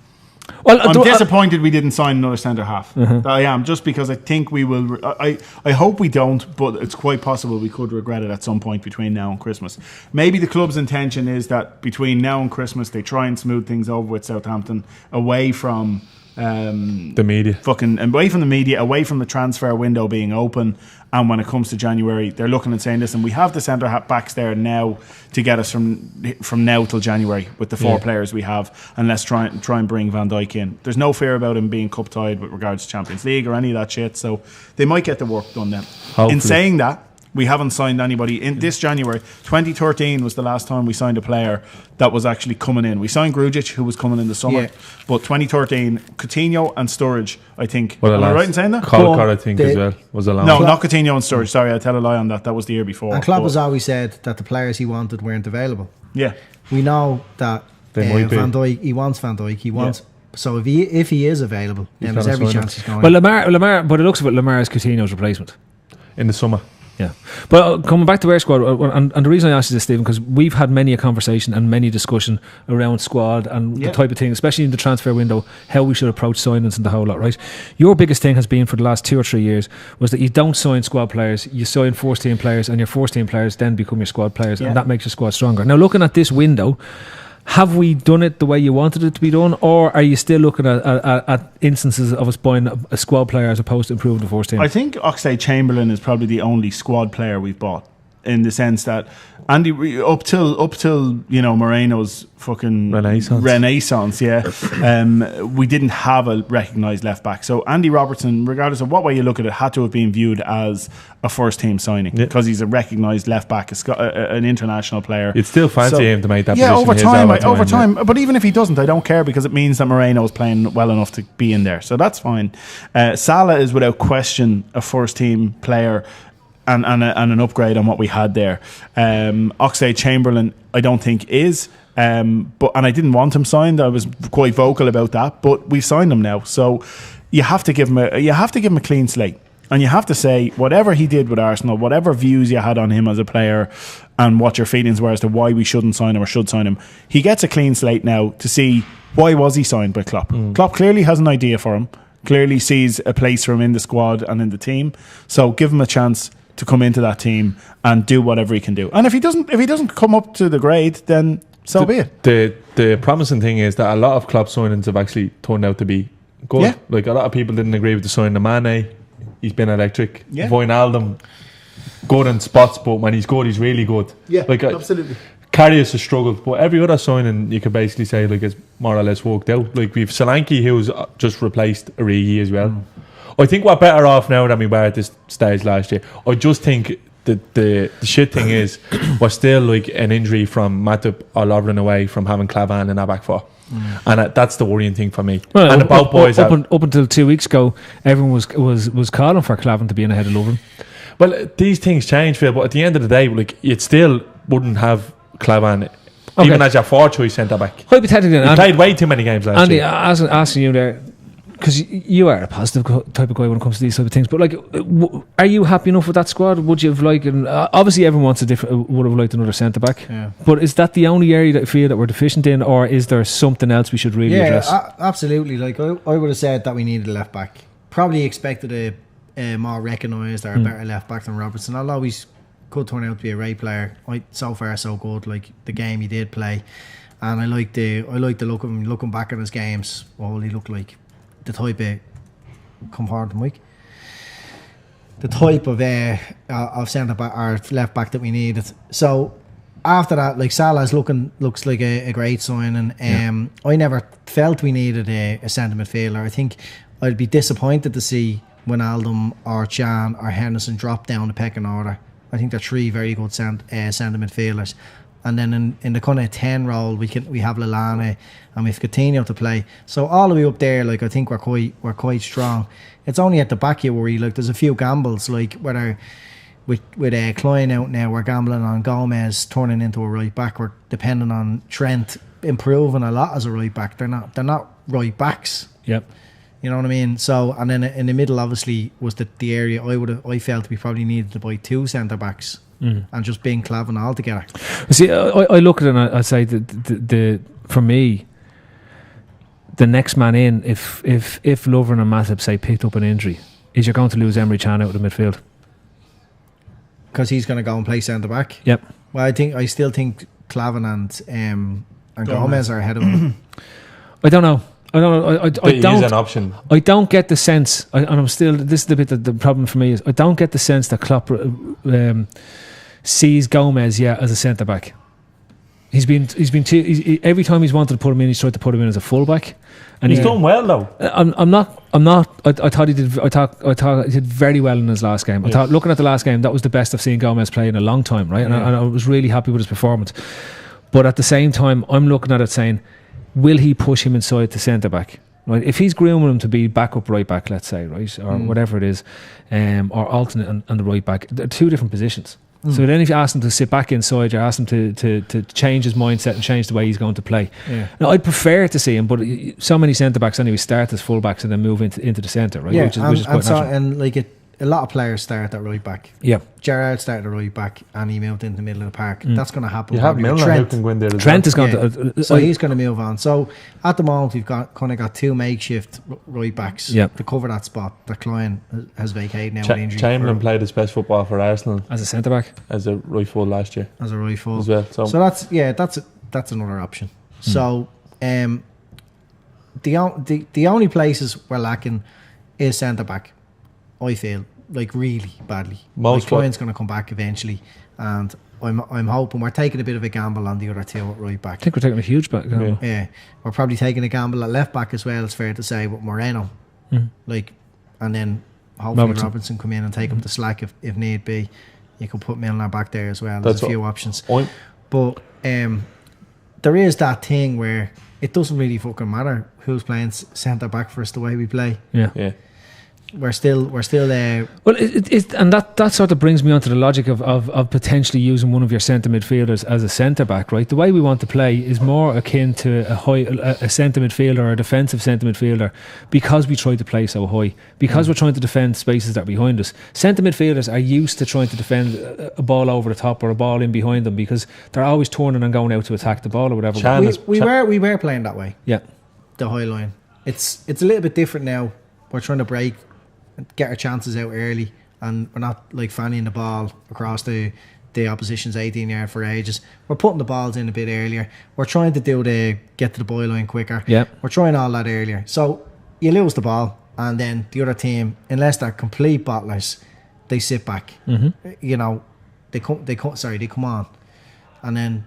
I'm disappointed we didn't sign another centre half. I am, just because I think we will. I hope we don't, but it's quite possible we could regret it at some point between now and Christmas. Maybe the club's intention is that between now and Christmas they try and smooth things over with Southampton, away from The media. fucking away from the media, away from the transfer window being open. And when it comes to January, they're looking and saying, listen, we have the centre backs there now to get us from now till January with the four players we have, and let's try and bring Van Dijk in. There's no fear about him being cup tied with regards to Champions League or any of that shit, so they might get the work done then. Hopefully. In saying that, We haven't signed anybody in this January. 2013 was the last time we signed a player that was actually coming in. We signed Grujic, who was coming in the summer, Yeah. but 2013, Coutinho and Sturridge, I think. Well, Am I right in saying that? Colcott, I think, as well, was a long No, one. not Coutinho and Sturridge. Sorry, I tell a lie on that. That was the year before. And Klopp But- has always said that the players he wanted weren't available. yeah. We know that They might be. Van Dijk, he wants Van Dijk. He wants. So if he is available, then there's gonna every sign him. chance he's going. Well, Lamar, but it looks like Lamar is Coutinho's replacement. in the summer. Yeah, but coming back to our squad, and the reason I asked you this, Stephen, because we've had many a conversation and many discussion around squad and the type of thing, especially in the transfer window, how we should approach signings and the whole lot, right? Your biggest thing has been for the last 2 or 3 years was that you don't sign squad players, you sign first team players, and your first team players then become your squad players, and that makes your squad stronger. Now, looking at this window, have we done it the way you wanted it to be done, or are you still looking at instances of us buying a squad player as opposed to improving the first team? I think Oxlade-Chamberlain is probably the only squad player we've bought, in the sense that Andy up till Moreno's fucking renaissance, we didn't have a recognised left back. So Andy Robertson, regardless of what way you look at it, had to have been viewed as a first team signing because he's a recognised left back, an international player. You'd still fancy him to make that yeah, position. over time. But even if he doesn't, I don't care, because it means that Moreno is playing well enough to be in there. So that's fine. Salah is without question a first team player. And an upgrade on what we had there. Oxlade-Chamberlain, I don't think is, and I didn't want him signed. I was quite vocal about that, but we've signed him now. So you have to give him a clean slate, and you have to say whatever he did with Arsenal, whatever views you had on him as a player, and what your feelings were as to why we shouldn't sign him or should sign him. He gets a clean slate now to see why was he signed by Klopp. Klopp clearly has an idea for him. Clearly sees a place for him in the squad and in the team. So give him a chance to come into that team and do whatever he can do. And if he doesn't come up to the grade, then so be it. The promising thing is that a lot of club signings have actually turned out to be good. Yeah. Like, a lot of people didn't agree with the signing of Mane. He's been electric. Yeah. Wijnaldum, good in spots, but when he's good, he's really good. Yeah, like, absolutely. Karius has struggled, but every other signing you could basically say like it's more or less worked out. Like, we've Solanke, who's just replaced Origi as well. I think we're better off now than we were at this stage last year. I just think that the shit thing is we're still like an injury from Matip or Lovren away from having Clavan in our back four. And that's the worrying thing for me. Well, and about boys up until 2 weeks ago, everyone was calling for Clavan to be in ahead of Lovren. Well, these things change, Phil, but at the end of the day, like, you still wouldn't have Clavan even as your 4th choice centre back. Hypothetically, he played way too many games last Andy, year. asking you there, because you are a positive type of guy when it comes to these type of things. But like, are you happy enough with that squad? Would you have liked? Obviously, everyone wants would have liked another centre back. Yeah. But is that the only area that you feel that we're deficient in, or is there something else we should really address? Yeah, absolutely. Like, I would have said that we needed a left back. Probably expected a more recognised or a better left back than Robertson. Although he's could turn out to be a great player. So far so good. Like, the game he did play, and I like the look of him. Looking back at his games, he looked like the type of come forward, Mike. The type of centre back or left back that we needed. So after that, like, Salah's looks like a great signing. I never felt we needed a centre midfielder. I think I'd be disappointed to see Wijnaldum or Can or Henderson drop down the pecking order. I think they're 3 very good centre midfielders. And then in the kind of 10 role, we have Lallana and we've Coutinho to play. So all the way up there, like, I think we're quite strong. It's only at the back you worry. Like, there's a few gambles, like whether with Klein out now, we're gambling on Gomez turning into a right back. We're depending on Trent improving a lot as a right back. They're not right backs. Yep. You know what I mean? So, and then in the middle, obviously, was the area I felt we probably needed to buy 2 centre backs. And just being Clavan altogether. See, I look at it and I say the for me, the next man in, if Lovren and Matip say picked up an injury, is you're going to lose Emre Can out of the midfield because he's going to go and play centre back. Yep. Well, I still think Clavan and Gomez are ahead of him. I don't know. I don't. An option. I don't get the sense, and I'm still. This is the bit that the problem for me is. I don't get the sense that Klopp sees Gomez as a centre back. Every time he's wanted to put him in, he's tried to put him in as a fullback. And He's done well though. I'm not. I thought he did. I thought he did very well in his last game. I thought, looking at the last game, that was the best I've seen Gomez play in a long time, right? And I was really happy with his performance. But at the same time, I'm looking at it saying, will he push him inside to centre back? Right? If he's grooming him to be backup right back, let's say, right, or whatever it is, or alternate on the right back, they're two different positions. So then if you ask him to sit back inside, you ask him to change his mindset and change the way he's going to play. Now, I'd prefer to see him, but so many centre backs anyway start as full backs and then move into the centre, right? Yeah, which is quite natural. And like a lot of players start at right back. Yeah, Gerrard started at right back and he moved into the middle of the park. That's going to happen. You have probably with Milner who Trent. can go in there. Trent is going to. So he's going to move on. So at the moment we've got two makeshift right backs to cover that spot that Klein has vacated now with injury. Chamberlain played his best football for Arsenal as a centre back, as a right full last year, as a right full as well. So that's another option. So the only places we're lacking is centre back. I feel like really badly. Like Klein's going to come back eventually, and I'm hoping we're taking a bit of a gamble on the other two at right back. I think we're taking a huge back. Yeah, we're probably taking a gamble at left back as well. It's fair to say with Moreno, like, and then hopefully Robinson come in and take up the slack if need be. You can put Milner back there as well. There's a few options, but there is that thing where it doesn't really fucking matter who's playing centre back for us the way we play. Yeah. We're still there. Well, and that sort of brings me on to the logic of potentially using one of your centre midfielders as a centre back, right? The way we want to play is more akin to a centre midfielder or a defensive centre midfielder, because we try to play so high, because we're trying to defend spaces that are behind us. Centre midfielders are used to trying to defend a ball over the top or a ball in behind them, because they're always turning and going out to attack the ball or whatever. We were playing that way. Yeah, the high line. It's a little bit different now. We're trying to break, get our chances out early, and we're not like fannying the ball across the opposition's 18 yard for ages. We're putting the balls in a bit earlier. We're trying to get to the byline quicker. Yeah, we're trying all that earlier. So you lose the ball, and then the other team, unless they're complete bottlers, they sit back. You know, they come on, and then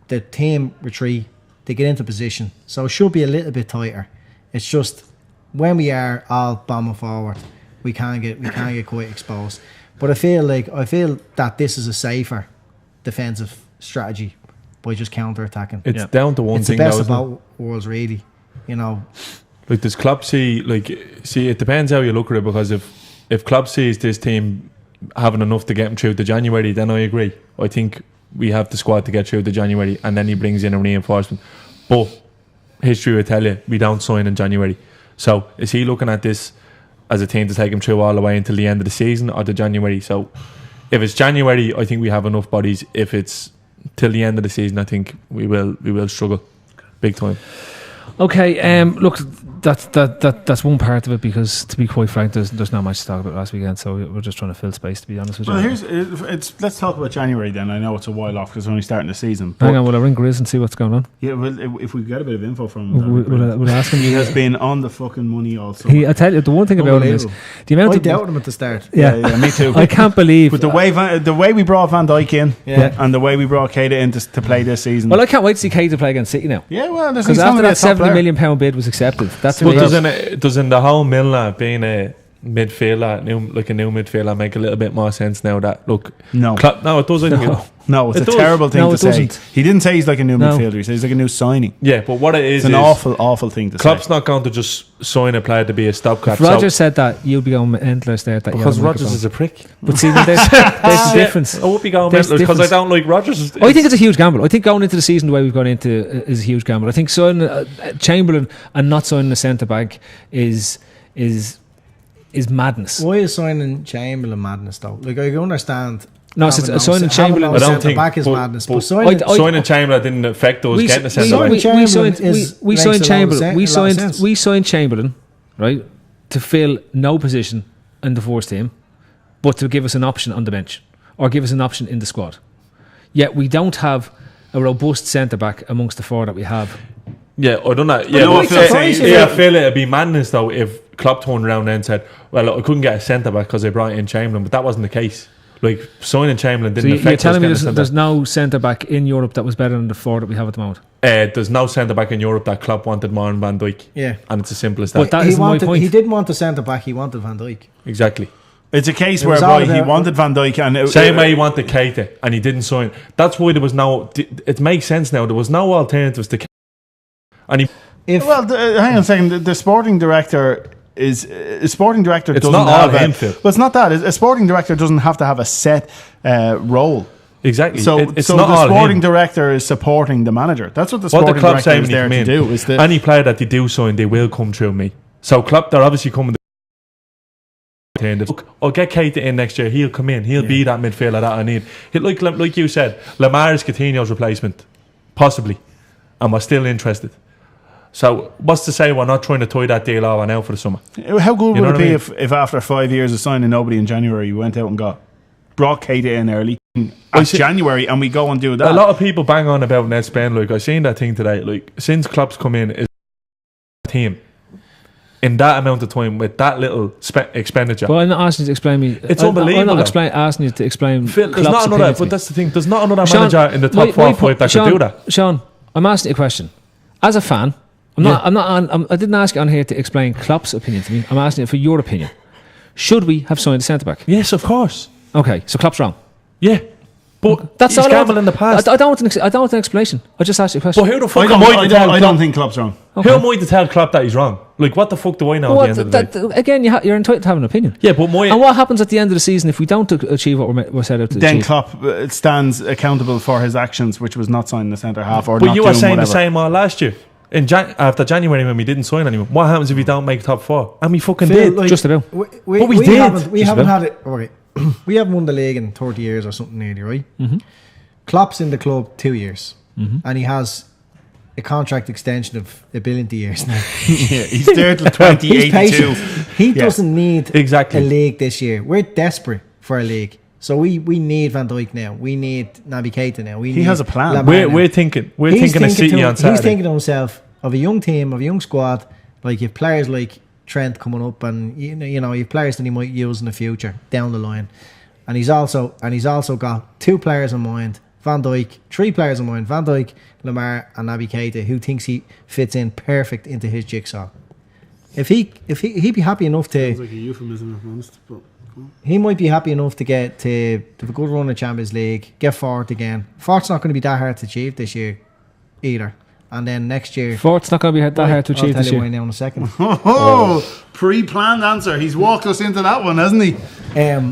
the team retreat. They get into position, so it should be a little bit tighter. It's just when we are all bombing forward, we can get quite exposed. But I feel that this is a safer defensive strategy by just counter attacking. It's down to one thing. It's the best of both worlds, really. You know, like does Klopp see? It depends how you look at it, because if Klopp sees this team having enough to get him through to January, then I agree. I think we have the squad to get through to January, and then he brings in a reinforcement. But history will tell you we don't sign in January. So is he looking at this as a team to take him through all the way until the end of the season, or to January? So if it's January, I think we have enough bodies. If it's till the end of the season, I think we will struggle big time. Okay, look, that's one part of it, because to be quite frank, there's not much to talk about last weekend, so we're just trying to fill space, to be honest with you. Well, let's talk about January then. I know it's a while off because we're only starting the season. Hang on, will I ring Grizz and see what's going on? Yeah, well, if we get a bit of info from him, we'll ask him. He has been on the fucking money also. I tell you, the one thing about him is the amount. I doubted him at the start. Yeah, me too. I can't believe. But the way we brought Van Dijk in, and the way we brought Keita in to play this season. Well, I can't wait to see Keita play against City now. Yeah, well, because after that £70 million bid was accepted, that's doesn't the whole Milner being a midfielder, a new midfielder, make a little bit more sense now? That no, it doesn't. No, it's a terrible thing to say. Doesn't. He didn't say he's like a new midfielder. He says he's like a new signing. Yeah, but what it is, it's an awful thing to say. Klopp's not going to just sign a player to be a stopgap. If Rodgers said that, you'll be going endless there. Because Rodgers is a prick. But see, there's the difference. I won't be going endless because I don't like Rodgers. I think it's a huge gamble. I think going into the season the way we've gone into is a huge gamble. I think signing Chamberlain and not signing a centre back is madness. Why is signing Chamberlain madness though? Like, I can understand. No, signing Chamberlain. I don't think back is madness. But signing Chamberlain didn't affect us getting a centre back. We signed Chamberlain, right, to fill no position in the first team, but to give us an option on the bench or give us an option in the squad. Yet we don't have a robust centre back amongst the four that we have. Yeah, I don't know. Yeah, I feel it'd be madness though if Klopp turned around and said, "Well, I couldn't get a centre back because I brought in Chamberlain," but that wasn't the case. Like signing Chamberlain So didn't affect you're us telling me getting a there's centre. no centre back in Europe that was better than the 4 that we have at the moment. There's no centre back in Europe that Klopp wanted more than Van Dijk. Yeah. And it's as simple as that. But that he isn't my point. He didn't want the centre back. He wanted Van Dijk. Exactly. It's a case It was whereby all he about- wanted Van Dijk and Same way he wanted Keita and he didn't sign. That's why there was no. It makes sense now. There was no alternatives to Keita. And he. If Well, hang on a second. The sporting director is a sporting director. It's doesn't not all have him, a, Phil. But it's not that. A sporting director doesn't have to have a set role. Exactly. So, it's so not the all sporting him. director is supporting the manager. That's what the What the sporting club director saying is there to do. Is any player that they do sign, they will come through me. So Klopp, they're obviously coming. Look, I'll get Keita in next year. He'll come in. He'll be that midfielder that I need. Like you said, Lamar is Coutinho's replacement, possibly, and we're still interested. So what's to say we're not trying to tie that deal over now for the summer? How good You know would it what be I mean? if after 5 years of signing nobody in January, you went out and brought Keita in early I at see- January and we go and do that? A lot of people bang on about Ned Spain. Like I seen that thing today. Like since Klopp's come in, is team in that amount of time with that little expenditure. But I'm not asking you to explain me. It's I'm unbelievable, not though. asking you to explain. Phil, there's Klopp's not another. opinion to But me. that's the thing. There's not another Sean, manager in the top my 4 or 5 that Sean, could do that. Sean, I'm asking you a question. As a fan, I didn't ask you on here to explain Klopp's opinion to me. I'm asking you for your opinion. Should we have signed a centre back? Yes, of course. Okay, so Klopp's wrong. Yeah, but That's he's all. gambled in the past. I don't want an explanation. I just asked you a question. But who the fuck I am I to tell don't Klopp? think Klopp's wrong. Who am I to tell Klopp that he's wrong? Like, what the fuck do I know Well, at the end of the day? again, you're entitled to have an opinion. Yeah, but my And what happens at the end of the season if we don't achieve what we're set out to Then achieve? Klopp stands accountable for his actions, which was not signing the centre half or but not you were doing saying whatever. the same all last year. After January when we didn't sign anyone, what happens if we don't make top 4? And we fucking Phil, did. like, Just about. But we did. We Just haven't about. had it. Okay, we haven't won the league in 30 years or something nearly, right? Mm-hmm. Klopp's in the club 2 years, and he has a contract extension of a billion years now. Yeah, he's there till He's 2082. patient. He Yeah. doesn't need Exactly. a league this year. We're desperate for a league. So we need Van Dijk now. We need Naby Keita now. He has a plan. Lamar now. We're thinking He's of City to- on Saturday. He's thinking to himself of a young team, of a young squad. Like you have players like Trent coming up, and you know you have players that he might use in the future down the line. And he's also got 2 players in mind. Van Dijk, 3 players in mind. Van Dijk, Lamar, and Naby Keita, who thinks he fits in perfect into his jigsaw. If he'd be happy enough to, like a euphemism, if I'm honest. But he might be happy enough to get to have a good run in Champions League, get fourth again. Fourth's not going to be that hard to achieve this year, either. And then next year, Fourth's not going to be that hard to I'll achieve tell this you why year. now in a second. oh, pre-planned answer. He's walked us into that one, hasn't he?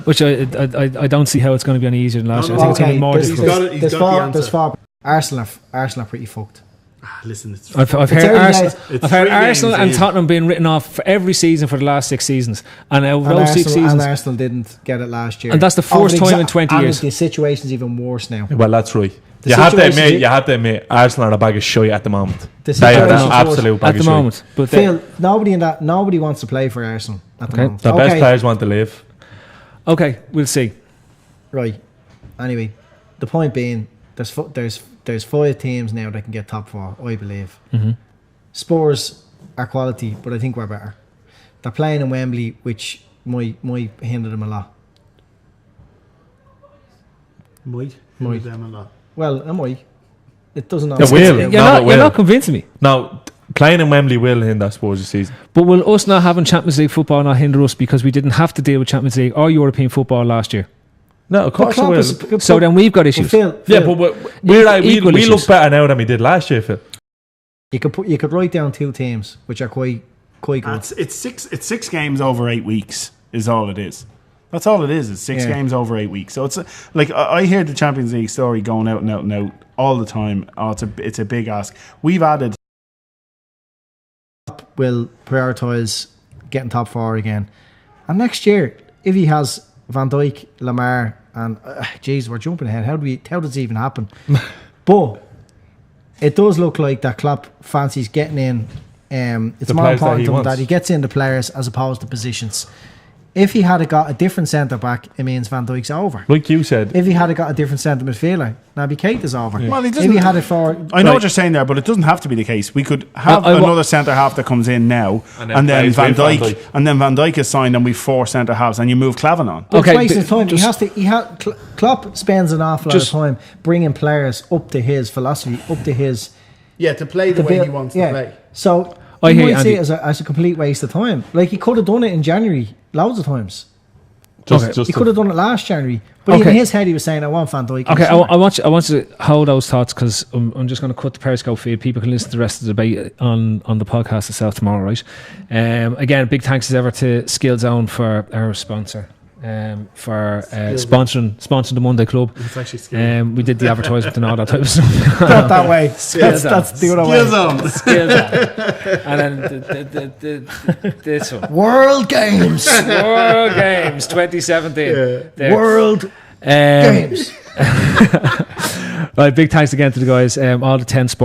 Which I don't see how it's going to be any easier than last year. I think it's going to be more there's- difficult. he's got the answer. Arsenal are pretty fucked. Listen, it's I've heard early Arsenal. days. It's I've heard 3 games Arsenal and in. Tottenham being written off for every season for the last 6 seasons, and over And those 6 seasons, Arsenal didn't get it last year. And that's the first time in 20 and years. the situation's even worse now. Well, that's right. The You have to situation- admit, Arsenal are a bag of shit at the moment. The They are an situation's worse absolute bag at of the shit. moment, but Phil, nobody wants to play for Arsenal at the Okay. moment. The best players want to live. okay, we'll see. Right. Anyway, the point being, there's 5 teams now that can get top 4, I believe. Mm-hmm. Spurs are quality, but I think we're better. They're playing in Wembley, which might hinder them a lot. Might. Might. Them a lot. Well, it might. It doesn't. It will. You're No, not, it you're will. not convincing me. Now, playing in Wembley will hinder Spurs this season. But will us not having Champions League football not hinder us because we didn't have to deal with Champions League or European football last year? No, of course it will. So then we've got issues. Yeah, but we Equal look issues. better now than we did last year, Phil. you could write down 2 teams which are quite good. It's 6 games over 8 weeks is all it is. That's all it is. It's 6 Yeah. games over 8 weeks. So it's like I hear the Champions League story going out and out and out all the time. Oh, it's a big ask. We've added. Will prioritise getting top 4 again. And next year, if he has Van Dijk, Lamar, and jeez, we're jumping ahead. How does it even happen? But it does look like that Klopp fancies getting in. It's The more players that important he to him wants. that he gets in the players as opposed to positions. If he had got a different centre back, it means Van Dijk's over. Like you said, If he had got a different centre midfielder, Naby Keita's over. Well, he if doesn't- he had it for, I know what you're saying there, but it doesn't have to be the case. We could have I wa- another centre half that comes in now, And and then then plays Van with Van Dijk, Dijk. and then Van Dijk is signed, and we've 4 centre halves, and you move Clavin on. but Okay, it's wasting but time. just- He has to. Klopp spends an awful lot of Just- time bringing players up to his philosophy, up to his. Yeah, to play the build- So I you hear you, might see Andy. it as a complete waste of time. Like he could have done it in January loads of times. Okay. He could have done it last January, but Okay. in his head he was saying, "I want Van Dijk." in Okay, the summer." I want you to hold those thoughts because I'm just going to cut the Periscope feed. People can listen to the rest of the debate on the podcast itself tomorrow, right? Again, big thanks as ever to Skillzone for our sponsor, for sponsoring the Monday Club. It's actually We did the advertisement and all that type of stuff. Not that way. That's the other way. Skillzone. And then this one. World Games. World Games 2017. There. World Games. Right, big thanks again to the guys. All the 10 sports.